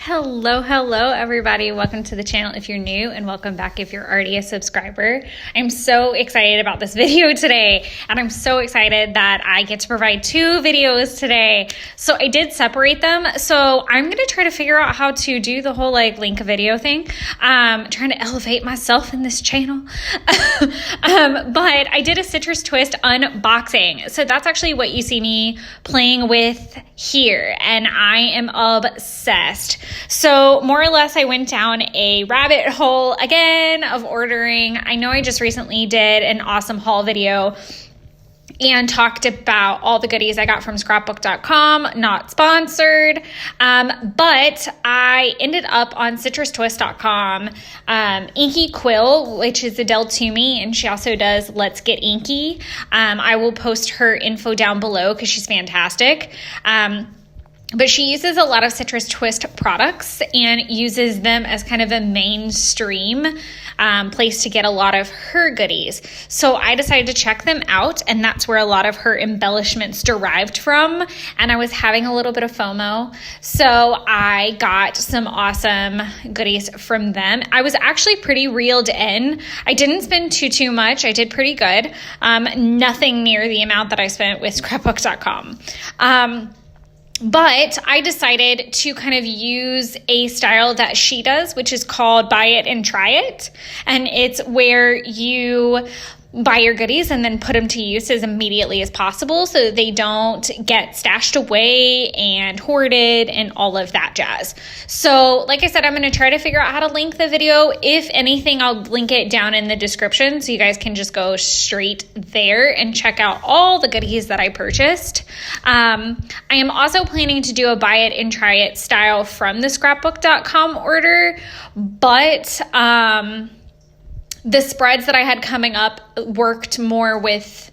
Hello, everybody. Welcome to the channel if you're new, and welcome back if you're already a subscriber. I'm so excited about this video today, and I'm so excited that I get to provide two videos today. So I did separate them, so I'm going to try to figure out how to do the whole link a video thing. Trying to elevate myself in this channel. But I did a citrus twist unboxing. So that's actually what you see me playing with here, and I am obsessed. So more or less, I went down a rabbit hole again of ordering. I know I just recently did an awesome haul video and talked about all the goodies I got from scrapbook.com, not sponsored, but I ended up on citrustwist.com. Inky Quill, which is Adele Toomey, and she also does Let's Get Inky. I will post her info down below because she's fantastic. But she uses a lot of Citrus Twist products and uses them as kind of a mainstream place to get a lot of her goodies. So I decided to check them out, and that's where a lot of her embellishments derived from. And I was having a little bit of FOMO, so I got some awesome goodies from them. I was actually pretty reeled in. I didn't spend too much. I did pretty good. Nothing near the amount that I spent with scrapbook.com. But I decided to kind of use a style that she does, which is called Buy It and Try It. And it's where you buy your goodies and then put them to use as immediately as possible so that they don't get stashed away and hoarded and all of that jazz. So like I said, I'm going to try to figure out how to link the video. If anything, I'll link it down in the description so you guys can just go straight there and check out all the goodies that I purchased. I am also planning to do a buy it and try it style from the scrapbook.com order, but the spreads that I had coming up worked more with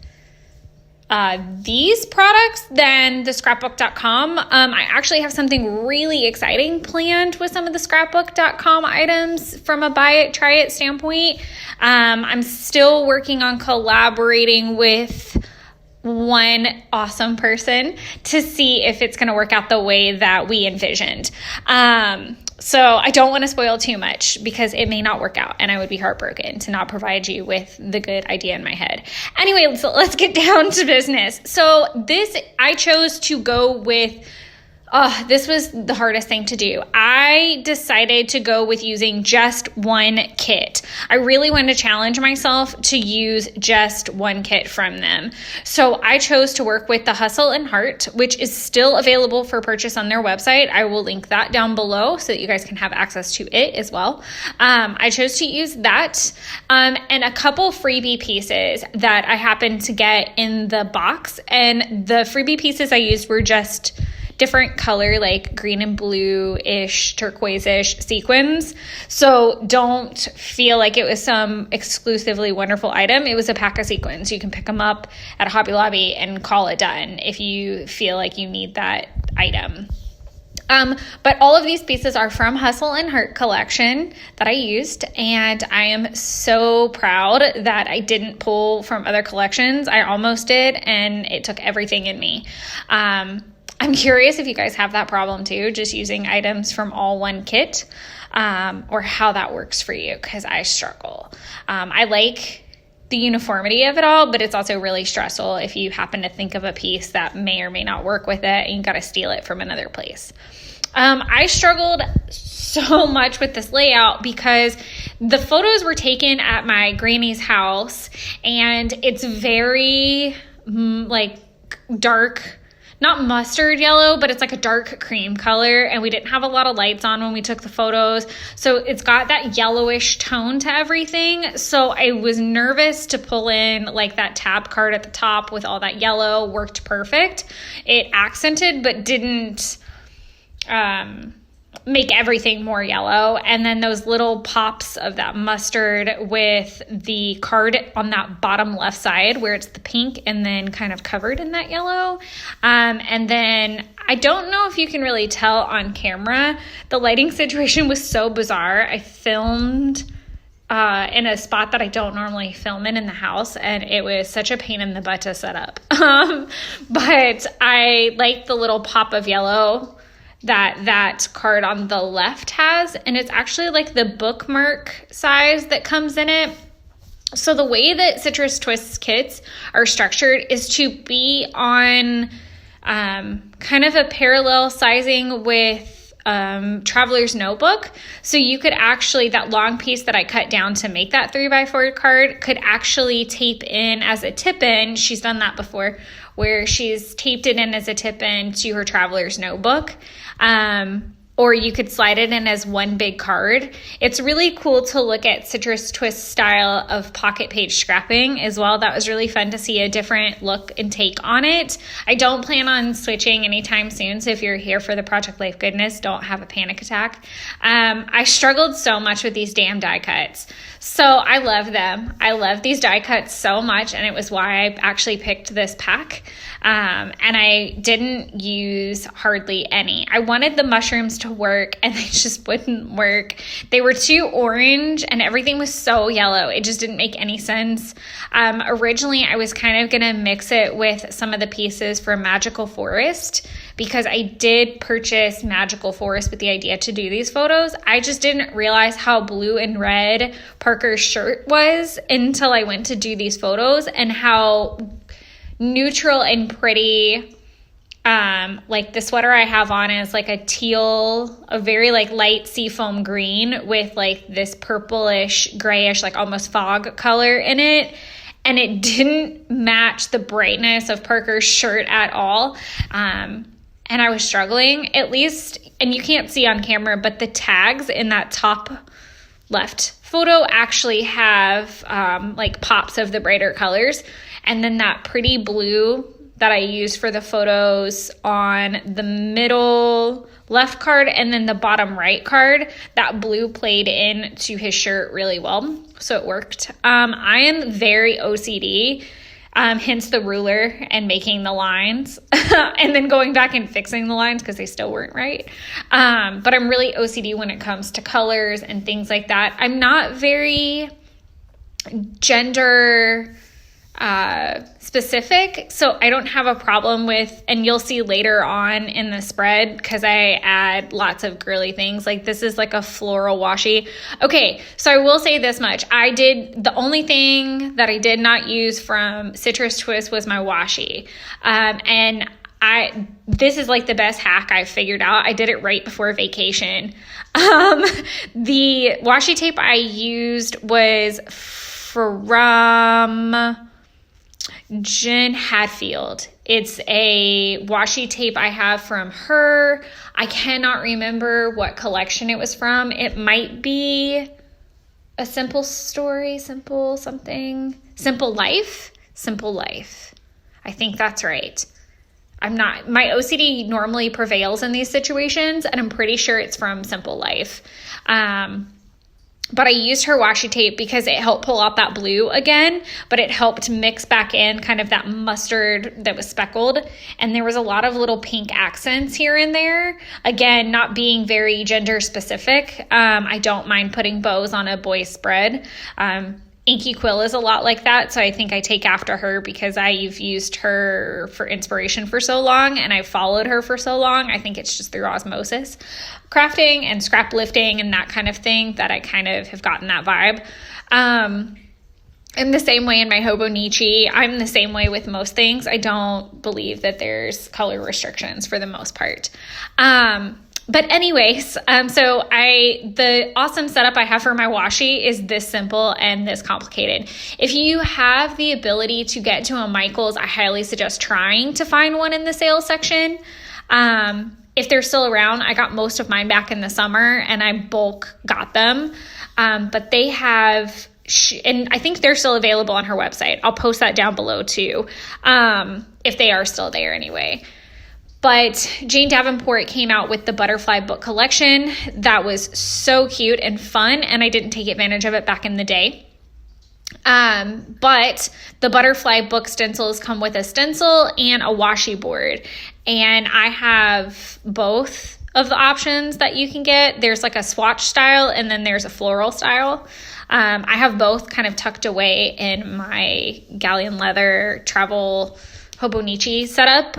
these products than the scrapbook.com. I actually have something really exciting planned with some of the scrapbook.com items from a buy it, try it standpoint. I'm still working on collaborating with one awesome person to see if it's going to work out the way that we envisioned. So I don't want to spoil too much because it may not work out, and I would be heartbroken to not provide you with the good idea in my head. Anyway, let's get down to business. So I chose to go with, this was the hardest thing to do. I decided to go with using just one kit. I really wanted to challenge myself to use just one kit from them. So I chose to work with the Hustle and Heart, which is still available for purchase on their website. I will link that down below so that you guys can have access to it as well. I chose to use that and a couple freebie pieces that I happened to get in the box. And the freebie pieces I used were just different color, like green and blue-ish, turquoise-ish sequins. So don't feel like it was some exclusively wonderful item. It was a pack of sequins. You can pick them up at Hobby Lobby and call it done if you feel like you need that item. But all of these pieces are from Hustle and Heart collection that I used, and I am so proud that I didn't pull from other collections. I almost did, and it took everything in me. I'm curious if you guys have that problem too, just using items from all one kit, or how that works for you, because I struggle. I like the uniformity of it all, but it's also really stressful if you happen to think of a piece that may or may not work with it and you got to steal it from another place. I struggled so much with this layout because the photos were taken at my granny's house, and it's very dark, not mustard yellow, but it's like a dark cream color, and we didn't have a lot of lights on when we took the photos. So it's got that yellowish tone to everything. So I was nervous to pull in that tab card at the top with all that yellow. Worked perfect. It accented, but didn't make everything more yellow. And then those little pops of that mustard with the card on that bottom left side where it's the pink and then kind of covered in that yellow. And then I don't know if you can really tell on camera, the lighting situation was so bizarre. I filmed in a spot that I don't normally film in the house, and it was such a pain in the butt to set up. But I like the little pop of yellow that card on the left has, and it's actually like the bookmark size that comes in it. So the way that Citrus Twists kits are structured is to be on kind of a parallel sizing with Traveler's Notebook. So you could actually, that long piece that I cut down to make that 3x4 card could actually tape in as a tip-in. She's done that before, where she's taped it in as a tip-in to her Traveler's Notebook. Or you could slide it in as one big card. It's really cool to look at Citrus Twist style of pocket page scrapping as well. That was really fun to see a different look and take on it. I don't plan on switching anytime soon, so if you're here for the Project Life goodness, don't have a panic attack. I struggled so much with these damn die cuts. So I love them. I love these die cuts so much, and it was why I actually picked this pack. And I didn't use hardly any. I wanted the mushrooms to work, and they just wouldn't work. They were too orange, and everything was so yellow. It just didn't make any sense. Originally, I was kind of going to mix it with some of the pieces from Magical Forest, because I did purchase Magical Forest with the idea to do these photos. I just didn't realize how blue and red Parker's shirt was until I went to do these photos, and how neutral and pretty. Like the sweater I have on is like a teal, a very like light seafoam green with like this purplish, grayish, like almost fog color in it. And it didn't match the brightness of Parker's shirt at all. And I was struggling, at least, and you can't see on camera, but the tags in that top left photo actually have like pops of the brighter colors. And then that pretty blue that I used for the photos on the middle left card and then the bottom right card, that blue played into his shirt really well. So it worked. I am very OCD. Hence the ruler and making the lines and then going back and fixing the lines because they still weren't right. But I'm really OCD when it comes to colors and things like that. I'm not very gender specific, so I don't have a problem with, and you'll see later on in the spread, because I add lots of girly things, like this is like a floral washi. Okay, so I will say this much. The only thing that I did not use from Citrus Twist was my washi. And this is like the best hack I've figured out. I did it right before vacation. The washi tape I used was from Jen Hadfield. It's a washi tape I have from her. I cannot remember what collection it was from. It might be A Simple Story, Simple something, Simple Life. I think that's right. My OCD normally prevails in these situations, and I'm pretty sure it's from Simple Life. But I used her washi tape because it helped pull out that blue again, but it helped mix back in kind of that mustard that was speckled. And there was a lot of little pink accents here and there. Again, not being very gender specific. I don't mind putting bows on a boy's spread. Inky Quill is a lot like that, so I think I take after her because I've used her for inspiration for so long and I've followed her for so long. I think it's just through osmosis, crafting and scrap lifting and that kind of thing, that I kind of have gotten that vibe. In the same way in my Hobonichi, I'm the same way with most things. I don't believe that there's color restrictions for the most part. But anyways, so the awesome setup I have for my washi is this simple and this complicated. If you have the ability to get to a Michael's, I highly suggest trying to find one in the sales section. If they're still around, I got most of mine back in the summer and I bulk got them. But they have, and I think they're still available on her website. I'll post that down below too, if they are still there anyway. But Jane Davenport came out with the Butterfly book collection that was so cute and fun, and I didn't take advantage of it back in the day. But the Butterfly book stencils come with a stencil and a washi board, and I have both of the options that you can get. There's like a swatch style, and then there's a floral style. I have both kind of tucked away in my galleon leather travel Hobonichi setup.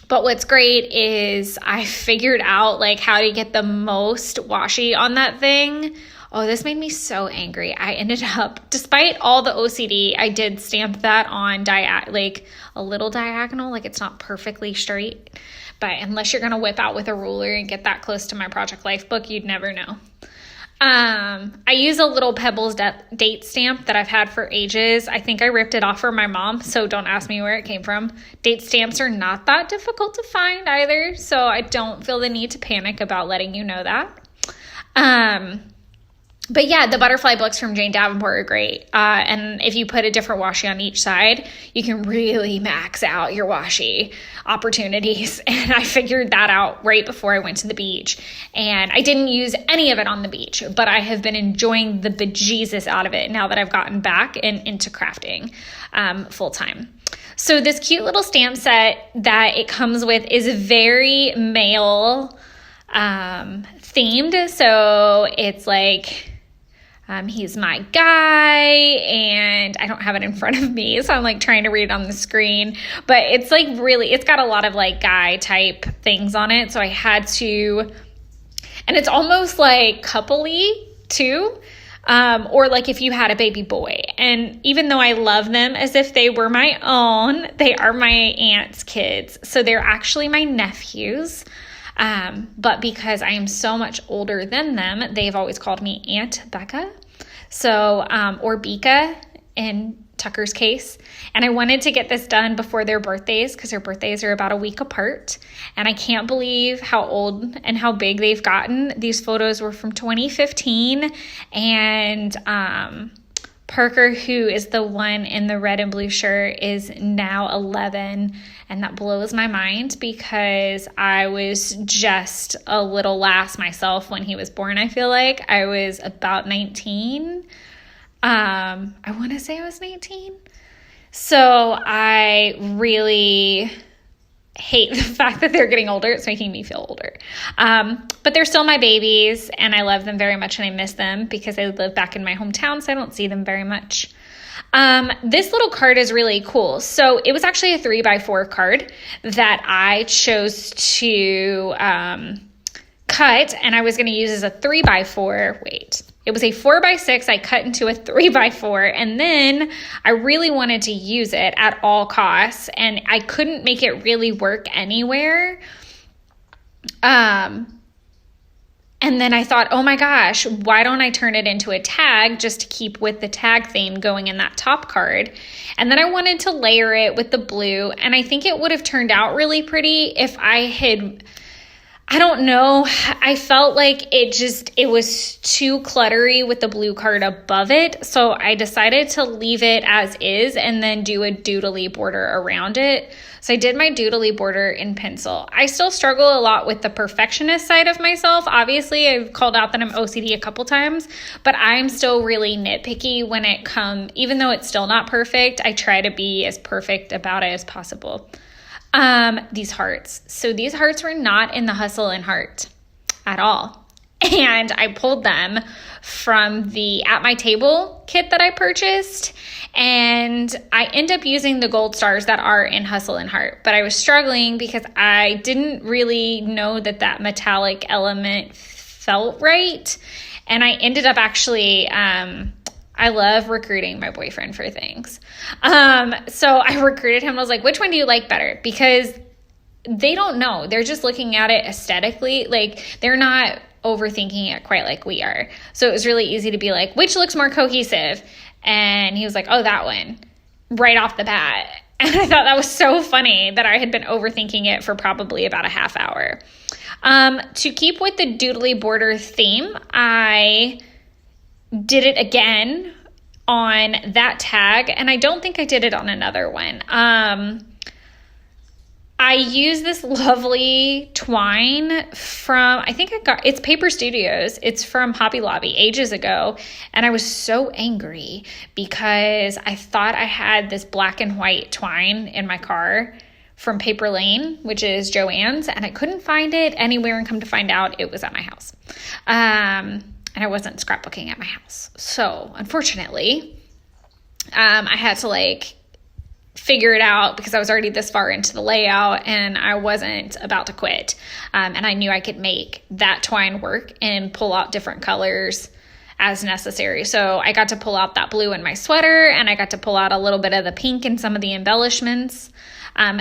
But what's great is I figured out like how to get the most washi on that thing. Oh, this made me so angry. I ended up, despite all the OCD, I did stamp that on like a little diagonal, like it's not perfectly straight. But unless you're going to whip out with a ruler and get that close to my Project Life book, you'd never know. I use a little Pebbles date stamp that I've had for ages. I think I ripped it off for my mom, so don't ask me where it came from. Date stamps are not that difficult to find either, so I don't feel the need to panic about letting you know that. But yeah, the butterfly books from Jane Davenport are great. And if you put a different washi on each side, you can really max out your washi opportunities. And I figured that out right before I went to the beach. And I didn't use any of it on the beach, but I have been enjoying the bejesus out of it now that I've gotten back and into crafting full time. So this cute little stamp set that it comes with is very male themed. So it's like... he's my guy, and I don't have it in front of me, so I'm like trying to read it on the screen, but it's like really, it's got a lot of like guy type things on it, so I had to, and it's almost like coupley too, or like if you had a baby boy, and even though I love them as if they were my own, they are my aunt's kids, so they're actually my nephews. But because I am so much older than them, they've always called me Aunt Becca. So, or Bika in Tucker's case. And I wanted to get this done before their birthdays because their birthdays are about a week apart. And I can't believe how old and how big they've gotten. These photos were from 2015. And, Parker, who is the one in the red and blue shirt, is now 11, and that blows my mind because I was just a little lass myself when he was born. I feel like I was about 19. I want to say I was 19. So I really hate the fact that they're getting older. It's making me feel older. But they're still my babies, and I love them very much, and I miss them because I live back in my hometown, so I don't see them very much. This little card is really cool. So it was actually a 3x4 card that I chose to cut, and I was going to use as a 3x4. Wait. It was a 4x6 I cut into a 3x4, and then I really wanted to use it at all costs, and I couldn't make it really work anywhere. And then I thought, oh my gosh, why don't I turn it into a tag just to keep with the tag theme going in that top card? And then I wanted to layer it with the blue, and I think it would have turned out really pretty if I had... I don't know. I felt like it was too cluttery with the blue card above it. So I decided to leave it as is and then do a doodly border around it. So I did my doodly border in pencil. I still struggle a lot with the perfectionist side of myself. Obviously, I've called out that I'm OCD a couple times, but I'm still really nitpicky when it comes, even though it's still not perfect, I try to be as perfect about it as possible. These hearts. So these hearts were not in the Hustle and Heart at all. And I pulled them from the At My Table kit that I purchased. And I end up using the gold stars that are in Hustle and Heart. But I was struggling because I didn't really know that metallic element felt right. And I ended up actually... I love recruiting my boyfriend for things. So I recruited him. I was like, which one do you like better? Because they don't know. They're just looking at it aesthetically. Like, they're not overthinking it quite like we are. So it was really easy to be like, which looks more cohesive? And he was like, oh, that one, right off the bat. And I thought that was so funny that I had been overthinking it for probably about a half hour. To keep with the doodly border theme, I did it again on that tag, and I don't think I did it on another one. I used this lovely twine from, it's Paper Studios. It's from Hobby Lobby ages ago, and I was so angry because I thought I had this black and white twine in my car from Paper Lane, which is Joann's, and I couldn't find it anywhere, and come to find out it was at my house. And I wasn't scrapbooking at my house. So, unfortunately, I had to figure it out because I was already this far into the layout and I wasn't about to quit. And I knew I could make that twine work and pull out different colors as necessary. So I got to pull out that blue in my sweater, and I got to pull out a little bit of the pink in some of the embellishments.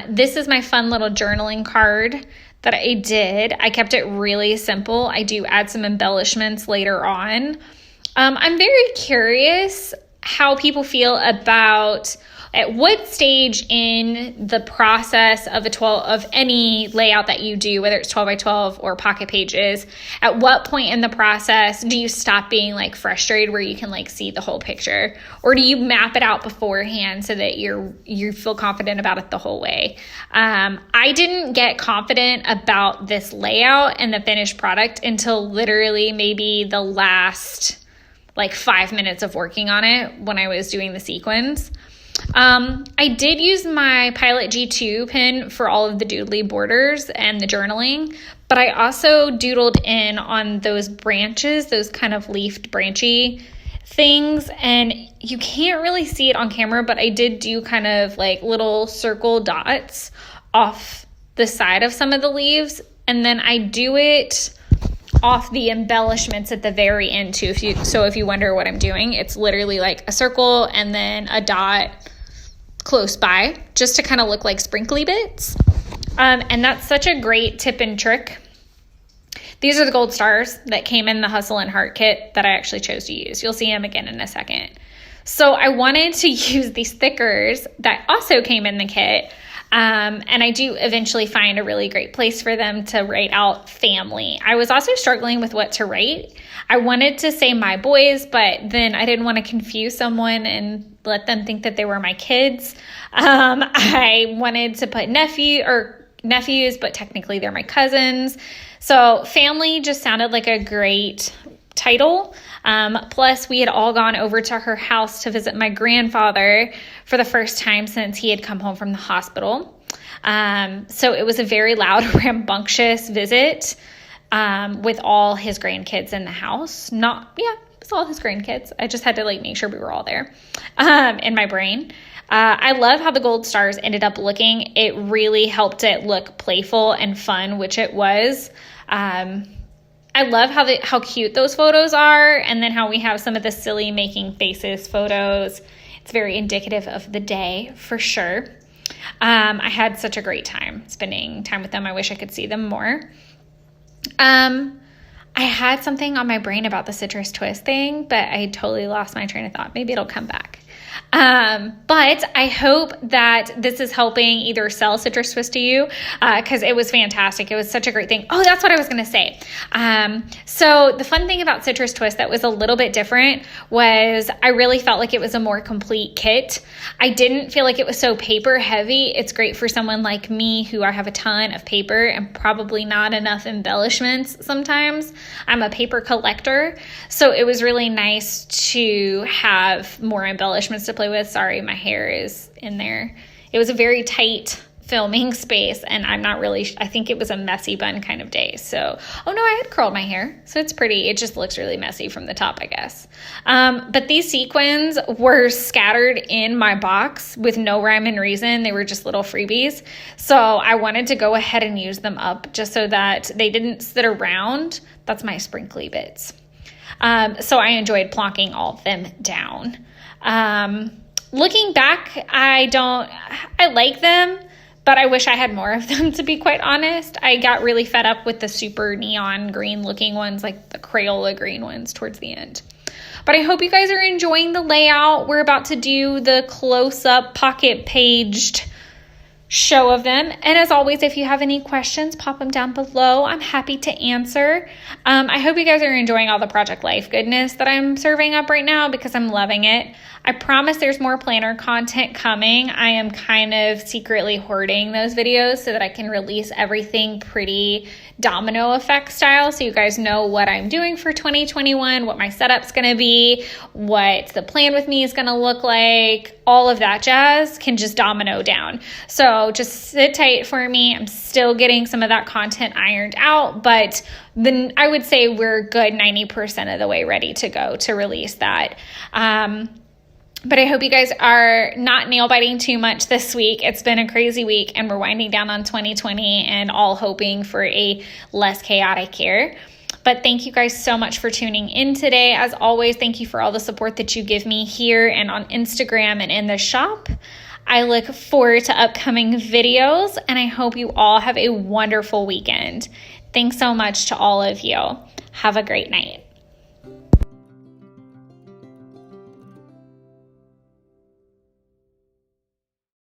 This is my fun little journaling card that I did. I kept it really simple. I do add some embellishments later on. I'm very curious how people feel about at what stage in the process of any layout that you do, whether it's 12 by 12 or pocket pages, at what point in the process do you stop being like frustrated where you can like see the whole picture? Or do you map it out beforehand so that you feel confident about it the whole way? I didn't get confident about this layout and the finished product until literally maybe the last like 5 minutes of working on it when I was doing the sequins. I did use my Pilot G2 pen for all of the doodly borders and the journaling, but I also doodled in on those branches, those kind of leafed branchy things, and you can't really see it on camera, but I did do kind of like little circle dots off the side of some of the leaves, and then I do it off the embellishments at the very end too. If you wonder what I'm doing, it's literally like a circle and then a dot close by just to kind of look like sprinkly bits. And that's such a great tip and trick. These are the gold stars that came in the Hustle and Heart kit that I actually chose to use. You'll see them again in a second. So I wanted to use these thickers that also came in the kit. And I do eventually find a really great place for them to write out family. I was also struggling with what to write. I wanted to say my boys, but then I didn't want to confuse someone and let them think that they were my kids. I wanted to put nephews, but technically they're my cousins. So family just sounded like a great title. Plus, we had all gone over to her house to visit my grandfather for the first time since he had come home from the hospital. So it was a very loud, rambunctious visit with all his grandkids in the house. It's all his grandkids. I just had to make sure we were all there in my brain. I love how the gold stars ended up looking. It really helped it look playful and fun, which it was. I love how cute those photos are, and then how we have some of the silly making faces photos. It's very indicative of the day for sure. I had such a great time spending time with them. I wish I could see them more. I had something on my brain about the citrus twist thing, but I totally lost my train of thought. Maybe it'll come back. But I hope that this is helping either sell citrus twist to you, because it was fantastic. It was such a great thing. Oh, that's what I was going to say. So the fun thing about citrus twist that was a little bit different was I really felt like it was a more complete kit. I didn't feel like it was so paper heavy. It's great for someone like me who I have a ton of paper and probably not enough embellishments sometimes. I'm a paper collector, so it was really nice to have more embellishments to play with. Sorry, my hair is in there. It was a very tight filming space, and I think it was a messy bun kind of day. So, oh no, I had curled my hair, so it's pretty. It just looks really messy from the top, I guess. But these sequins were scattered in my box with no rhyme and reason. They were just little freebies. So I wanted to go ahead and use them up just so that they didn't sit around. That's my sprinkly bits. So I enjoyed plonking all of them down. Looking back, I like them, but I wish I had more of them, to be quite honest. I got really fed up with the super neon green looking ones, like the Crayola green ones towards the end. But I hope you guys are enjoying the layout. We're about to do the close-up pocket paged show of them. And as always, if you have any questions, pop them down below. I'm happy to answer. I hope you guys are enjoying all the Project Life goodness that I'm serving up right now, because I'm loving it. I promise there's more planner content coming. I am kind of secretly hoarding those videos so that I can release everything pretty domino effect style, so you guys know what I'm doing for 2021, what my setup's going to be, what the plan with me is going to look like. All of that jazz can just domino down. So just sit tight for me. I'm still getting some of that content ironed out, but then I would say we're good 90% of the way ready to go to release that. But I hope you guys are not nail biting too much this week. It's been a crazy week, and we're winding down on 2020 and all hoping for a less chaotic year. But thank you guys so much for tuning in today. As always, thank you for all the support that you give me here and on Instagram and in the shop. I look forward to upcoming videos, and I hope you all have a wonderful weekend. Thanks so much to all of you. Have a great night.